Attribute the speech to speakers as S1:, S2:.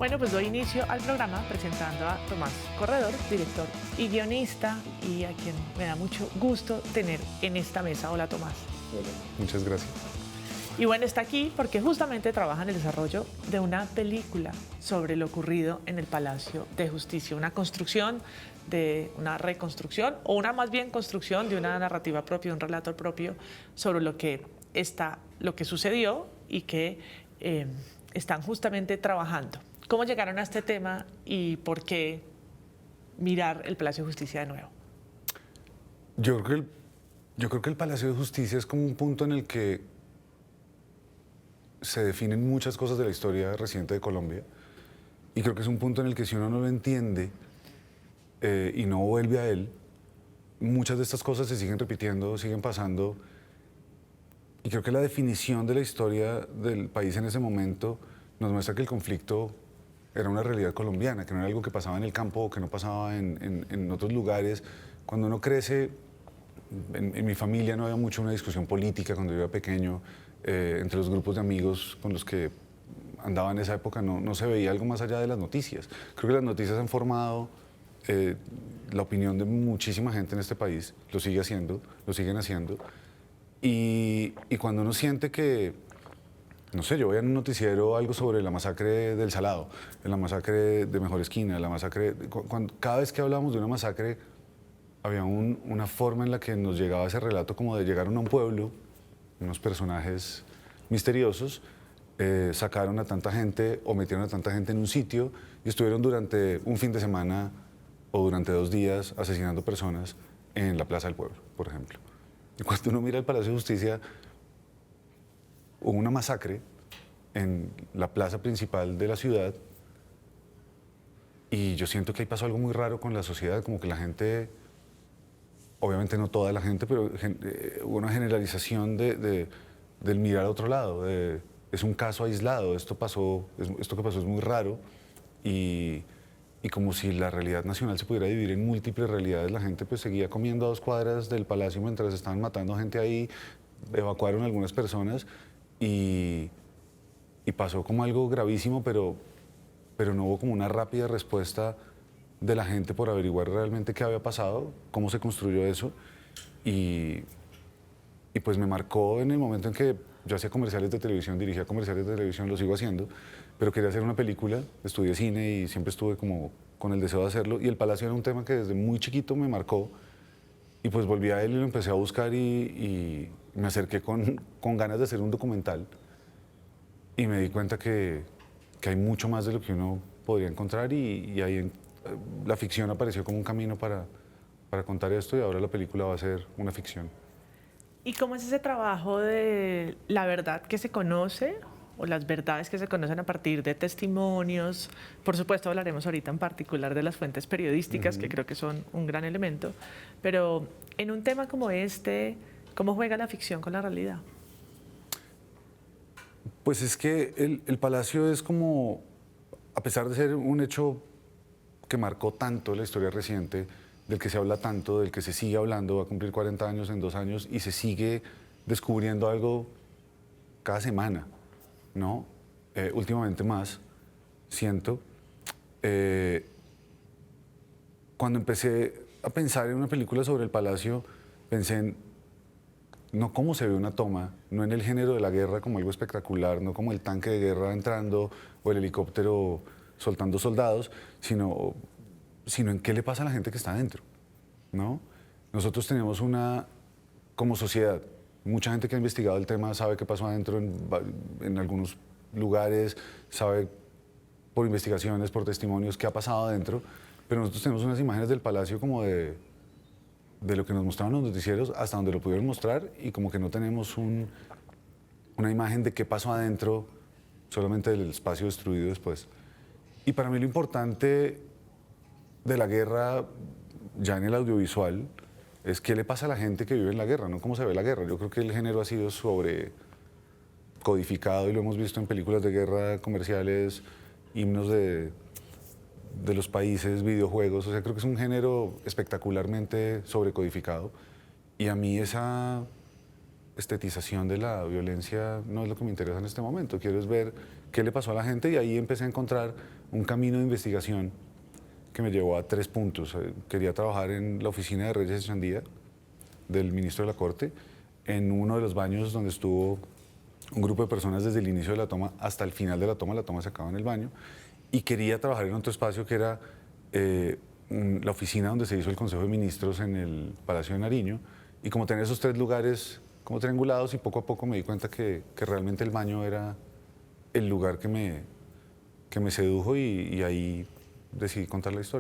S1: Bueno, pues doy inicio al programa presentando a Tomás Corredor, director y guionista, y a quien me da mucho gusto tener en esta mesa. Hola, Tomás.
S2: Hola, muchas gracias.
S1: Y bueno, está aquí porque justamente trabaja en el desarrollo de una película sobre lo ocurrido en el Palacio de Justicia, una construcción de una reconstrucción o una más bien construcción de una narrativa propia, un relato propio sobre lo que sucedió y que están justamente trabajando. ¿Cómo llegaron a este tema y por qué mirar el Palacio de Justicia de nuevo?
S2: Yo creo que el Palacio de Justicia es como un punto en el que se definen muchas cosas de la historia reciente de Colombia, y creo que es un punto en el que si uno no lo entiende y no vuelve a él, muchas de estas cosas se siguen repitiendo, siguen pasando, y creo que la definición de la historia del país en ese momento nos muestra que el conflicto era una realidad colombiana, que no era algo que pasaba en el campo o que no pasaba en otros lugares. Cuando uno crece, en mi familia no había mucho una discusión política cuando yo era pequeño, entre los grupos de amigos con los que andaba en esa época no se veía algo más allá de las noticias. Creo que las noticias han formado la opinión de muchísima gente en este país, lo sigue haciendo, lo siguen haciendo, y cuando uno siente que, no sé, yo veía en un noticiero algo sobre la masacre del Salado, la masacre de Mejor Esquina, la masacre... cada vez que hablábamos de una masacre, había una forma en la que nos llegaba ese relato como de llegaron a un pueblo, unos personajes misteriosos, sacaron a tanta gente o metieron a tanta gente en un sitio y estuvieron durante un fin de semana o durante 2 días asesinando personas en la Plaza del Pueblo, por ejemplo. Y cuando uno mira el Palacio de Justicia, hubo una masacre en la plaza principal de la ciudad y yo siento que ahí pasó algo muy raro con la sociedad, como que la gente, obviamente no toda la gente, pero hubo una generalización del mirar a otro lado, es un caso aislado, esto que pasó es muy raro, y como si la realidad nacional se pudiera dividir en múltiples realidades. La gente pues seguía comiendo a 2 cuadras del palacio mientras estaban matando gente ahí, evacuaron algunas personas y pasó como algo gravísimo, pero no hubo como una rápida respuesta de la gente por averiguar realmente qué había pasado, cómo se construyó eso, y pues me marcó en el momento en que yo hacía comerciales de televisión, dirigía comerciales de televisión, lo sigo haciendo, pero quería hacer una película, estudié cine y siempre estuve como con el deseo de hacerlo, y el Palacio era un tema que desde muy chiquito me marcó, y pues volví a él y lo empecé a buscar y me acerqué con ganas de hacer un documental, y me di cuenta que hay mucho más de lo que uno podría encontrar, y ahí la ficción apareció como un camino para contar esto, y ahora la película va a ser una ficción.
S1: ¿Y cómo es ese trabajo de la verdad que se conoce o las verdades que se conocen a partir de testimonios? Por supuesto, hablaremos ahorita en particular de las fuentes periodísticas, que creo que son un gran elemento, pero en un tema como este, ¿cómo juega la ficción con la realidad?
S2: Pues es que el Palacio es como, a pesar de ser un hecho que marcó tanto la historia reciente, del que se habla tanto, del que se sigue hablando, va a cumplir 40 años en 2 años y se sigue descubriendo algo cada semana, ¿no? Últimamente más, siento. Cuando empecé a pensar en una película sobre el Palacio, pensé en no cómo se ve una toma, no en el género de la guerra como algo espectacular, no como el tanque de guerra entrando o el helicóptero soltando soldados, sino en qué le pasa a la gente que está adentro, ¿no? Nosotros tenemos como sociedad, mucha gente que ha investigado el tema sabe qué pasó adentro en algunos lugares, sabe por investigaciones, por testimonios qué ha pasado adentro, pero nosotros tenemos unas imágenes del Palacio como de lo que nos mostraban los noticieros hasta donde lo pudieron mostrar, y como que no tenemos una imagen de qué pasó adentro, solamente del espacio destruido después. Y para mí lo importante de la guerra, ya en el audiovisual, es qué le pasa a la gente que vive en la guerra, no cómo se ve la guerra. Yo creo que el género ha sido sobrecodificado y lo hemos visto en películas de guerra, comerciales, himnos de los países, videojuegos. O sea, creo que es un género espectacularmente sobrecodificado, y a mí esa estetización de la violencia no es lo que me interesa en este momento. Quiero es ver qué le pasó a la gente y ahí empecé a encontrar un camino de investigación que me llevó a 3 puntos. Quería trabajar en la oficina de Reyes Echandía, del ministro de la Corte, en uno de los baños donde estuvo un grupo de personas desde el inicio de la toma hasta el final de la toma se acaba en el baño, y quería trabajar en otro espacio que era la oficina donde se hizo el Consejo de Ministros en el Palacio de Nariño, y como tener esos 3 lugares como triangulados, y poco a poco me di cuenta que realmente el baño era el lugar que me sedujo y ahí decidí contar la historia.